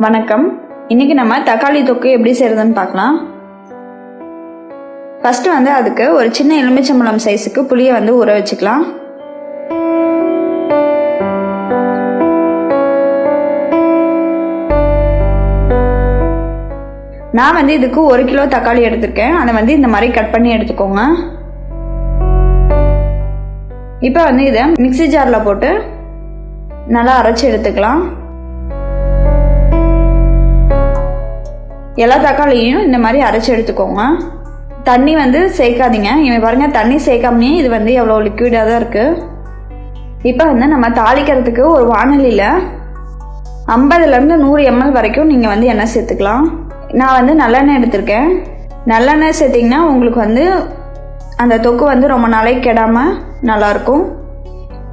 வணக்கம். இன்னைக்கு நம்ம தக்காளி தொக்கு எப்படி செய்யறதுன்னு பார்க்கலாம். ஃபர்ஸ்ட் அதுக்கு ஒரு சின்ன எலுமிச்சம்பழம் சைஸுக்கு புளியை ஊற வச்சுக்கலாம். நான் இதுக்கு 1 கிலோ தக்காளி எடுத்திருக்கேன். அதை இந்த மாதிரி கட் பண்ணி எடுத்துக்கோங்க. இப்போ இதை மிக்ஸி ஜாரில் போட்டு நல்லா அரைச்சி எடுத்துக்கலாம். எல்லா தக்காளியும் இந்த மாதிரி அரைச்சி எடுத்துக்கோங்க. தண்ணி சேர்க்காதீங்க. இவன் பாருங்க, தண்ணி சேர்க்காமயே இது எவ்வளோ லிக்விடாக தான் இருக்குது. இப்போ நம்ம தாளிக்கிறதுக்கு ஒரு வாணலியில் 50லேருந்து 100 ml வரைக்கும் நீங்கள் எண்ணெய் சேர்த்துக்கலாம். நான் நல்லெண்ணெய் எடுத்திருக்கேன். நல்லெண்ணெய் சேர்த்திங்கன்னா உங்களுக்கு அந்த தொக்கு ரொம்ப நாளைக்கு கெடாமல் நல்லாயிருக்கும்.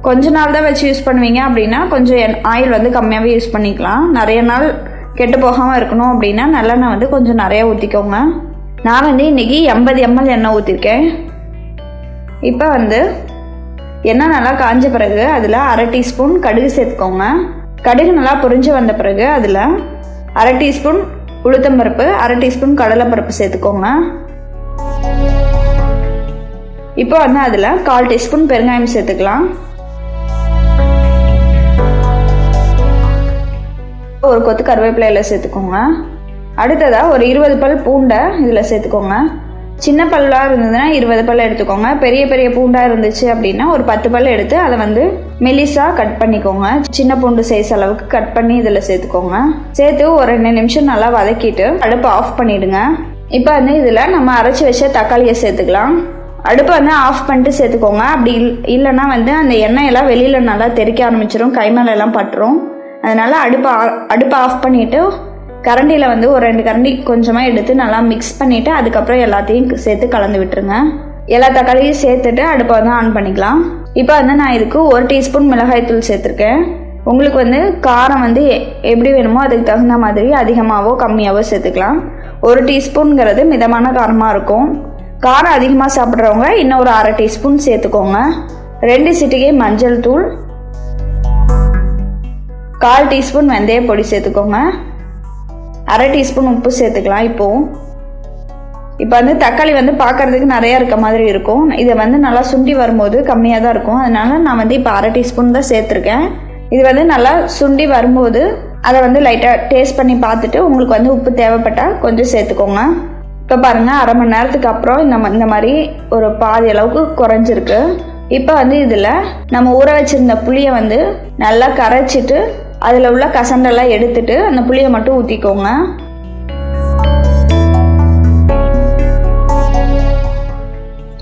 கொஞ்ச நாள் தான் வச்சு யூஸ் பண்ணுவீங்க அப்படின்னா கொஞ்சம் ஆயில் கம்மியாகவே யூஸ் பண்ணிக்கலாம். நிறைய நாள் கெட்டு போகாமல் இருக்கணும் அப்படின்னா நல்லெண்ணெய் கொஞ்சம் நிறையா ஊற்றிக்கோங்க. நான் இன்றைக்கி 80 ml எண்ணெய் ஊற்றிருக்கேன். இப்போ எண்ணெய் நல்லா காஞ்ச பிறகு அதில் 1/2 டீஸ்பூன் கடுகு சேர்த்துக்கோங்க. கடுகு நல்லா பொரிஞ்சு வந்த பிறகு அதில் 1/2 டீஸ்பூன் உளுத்தம்பருப்பு, 1/2 டீஸ்பூன் கடலைப்பருப்பு சேர்த்துக்கோங்க. இப்போ அதில் 1/4 டீஸ்பூன் பெருங்காயம் சேர்த்துக்கலாம். ஒரு கொத்து கருவேப்பிலையில் சேர்த்துக்கோங்க. அடுத்ததாக ஒரு 20 பல் பூண்டை இதில் சேர்த்துக்கோங்க. சின்ன பல்லாக இருந்ததுன்னா 20 பல் எடுத்துக்கோங்க. பெரிய பெரிய பூண்டாக இருந்துச்சு அப்படின்னா ஒரு 10 பல் எடுத்து அதை மெலிசாக கட் பண்ணிக்கோங்க. சின்ன பூண்டு சைஸ் அளவுக்கு கட் பண்ணி இதில் சேர்த்துக்கோங்க. சேர்த்து ஒரு 2 நிமிஷம் நல்லா வதக்கிட்டு அடுப்பை ஆஃப் பண்ணிவிடுங்க. இப்போ இதில் நம்ம அரைச்சி வச்ச தக்காளியை சேர்த்துக்கலாம். அடுப்பை ஆஃப் பண்ணிட்டு சேர்த்துக்கோங்க. அப்படி இல்லைன்னா அந்த எண்ணெயெல்லாம் வெளியில் நல்லா தெறிக்க ஆரம்பிச்சிடும், கை மேலெல்லாம் பட்டுரும். அதனால் அடுப்பை ஆஃப் பண்ணிவிட்டு கரண்டியில் ஒரு 2 கரண்டி கொஞ்சமாக எடுத்து நல்லா மிக்ஸ் பண்ணிவிட்டு அதுக்கப்புறம் எல்லாத்தையும் சேர்த்து கலந்து விட்டுருங்க. எல்லா தக்காளியும் சேர்த்துட்டு அடுப்பை ஆன் பண்ணிக்கலாம். இப்போ நான் இதுக்கு 1 டீஸ்பூன் மிளகாய்த்தூள் சேர்த்துருக்கேன். உங்களுக்கு காரம் எப்படி வேணுமோ அதுக்கு தகுந்த மாதிரி அதிகமாகவோ கம்மியாகவோ சேர்த்துக்கலாம். 1 டீஸ்பூனுங்கிறது மிதமான காரமாக இருக்கும். காரம் அதிகமாக சாப்பிட்றவங்க இன்னும் ஒரு 1/2 டீஸ்பூன் சேர்த்துக்கோங்க. 2 சிட்டிகை மஞ்சள் தூள், 1/4 டீஸ்பூன் வெந்தய பொடி சேர்த்துக்கோங்க. 1/2 டீஸ்பூன் உப்பு சேர்த்துக்கலாம். இப்போ தக்காளி பார்க்கறதுக்கு நிறையா இருக்க மாதிரி இருக்கும். இதை நல்லா சுண்டி வரும்போது கம்மியாக தான் இருக்கும். அதனால நான் இப்போ 1/2 டீஸ்பூன் தான் சேர்த்துருக்கேன். இது நல்லா சுண்டி வரும்போது அதை லைட்டாக டேஸ்ட் பண்ணி பார்த்துட்டு உங்களுக்கு உப்பு தேவைப்பட்டால் கொஞ்சம் சேர்த்துக்கோங்க. இப்போ பாருங்கள், 1/2 மணி நேரத்துக்கு அப்புறம் இந்த மாதிரி ஒரு பாதி அளவுக்கு குறைஞ்சிருக்கு. இப்போ இதில் நம்ம ஊற வச்சுருந்த புளியை நல்லா கரைச்சிட்டு அதில் உள்ள கசண்டெல்லாம் எடுத்துட்டு அந்த புளியை மட்டும் ஊற்றிக்கோங்க.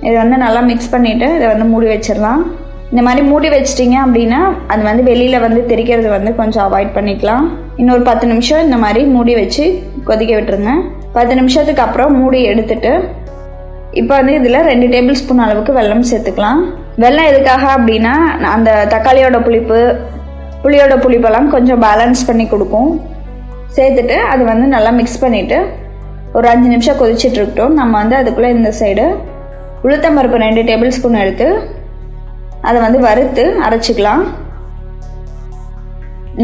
இதை நல்லா மிக்ஸ் பண்ணிவிட்டு இதை மூடி வச்சிடலாம். இந்த மாதிரி மூடி வச்சிட்டிங்க அப்படின்னா அது வெளியில் தெரிக்கிறது கொஞ்சம் அவாய்ட் பண்ணிக்கலாம். இன்னொரு 10 நிமிஷம் இந்த மாதிரி மூடி வச்சு கொதிக்க விட்டுருங்க. 10 நிமிஷத்துக்கு அப்புறம் மூடி எடுத்துட்டு இப்போ இதில் 2 டேபிள் ஸ்பூன் அளவுக்கு வெல்லம் சேர்த்துக்கலாம். வெல்லம் எதுக்காக அப்படின்னா அந்த தக்காளியோட புளியோட புளிப்பெல்லாம் கொஞ்சம் பேலன்ஸ் பண்ணி கொடுக்கும். சேர்த்துட்டு அது நல்லா மிக்ஸ் பண்ணிவிட்டு ஒரு 5 நிமிஷம் கொதிச்சுட்டு இருக்கட்டும். நம்ம அதுக்குள்ளே இந்த சைடு உளுத்தம்பருப்பு 2 டேபிள் ஸ்பூன் எடுத்து அதை வறுத்து அரைச்சிக்கலாம்.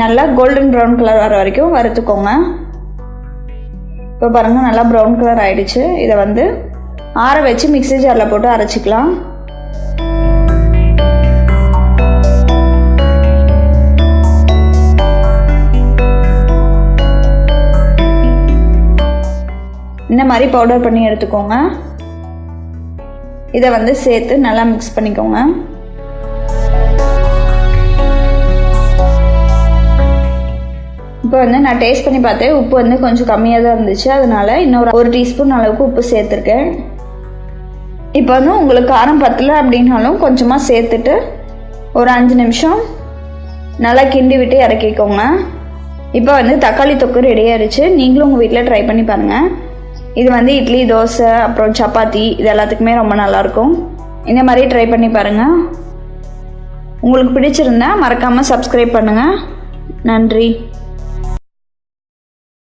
நல்லா கோல்டன் ப்ரௌன் கலர் வர வரைக்கும் வறுத்துக்கோங்க. இப்போ பாருங்கள், நல்லா ப்ரௌன் கலர் ஆகிடுச்சு. இதை ஆற வச்சு மிக்ஸி ஜாரில் போட்டு அரைச்சிக்கலாம். இந்த மாதிரி பவுடர் பண்ணி எடுத்துக்கோங்க. இதை சேர்த்து நல்லா மிக்ஸ் பண்ணிக்கோங்க. இப்போ நான் டேஸ்ட் பண்ணி பார்த்தேன். உப்பு கொஞ்சம் கம்மியாக தான் இருந்துச்சு. அதனால இன்னொரு 1 டீஸ்பூன் அளவுக்கு உப்பு சேர்த்துருக்கேன். இப்போ உங்களுக்கு காரம் பத்தலை அப்படின்னாலும் கொஞ்சமாக சேர்த்துட்டு ஒரு 5 நிமிஷம் நல்லா கிண்டி விட்டு இறக்கிக்கோங்க. இப்போ தக்காளி தொக்கு ரெடி ஆயிடுச்சு. நீங்களும் உங்கள் வீட்டில் ட்ரை பண்ணி பாருங்கள். இது இட்லி, தோசை, அப்புறம் சப்பாத்தி இது எல்லாத்துக்குமே ரொம்ப நல்லாயிருக்கும். இந்த மாதிரி ட்ரை பண்ணி பாருங்கள். உங்களுக்கு பிடிச்சிருந்தா மறக்காமல் சப்ஸ்கிரைப் பண்ணுங்கள். நன்றி.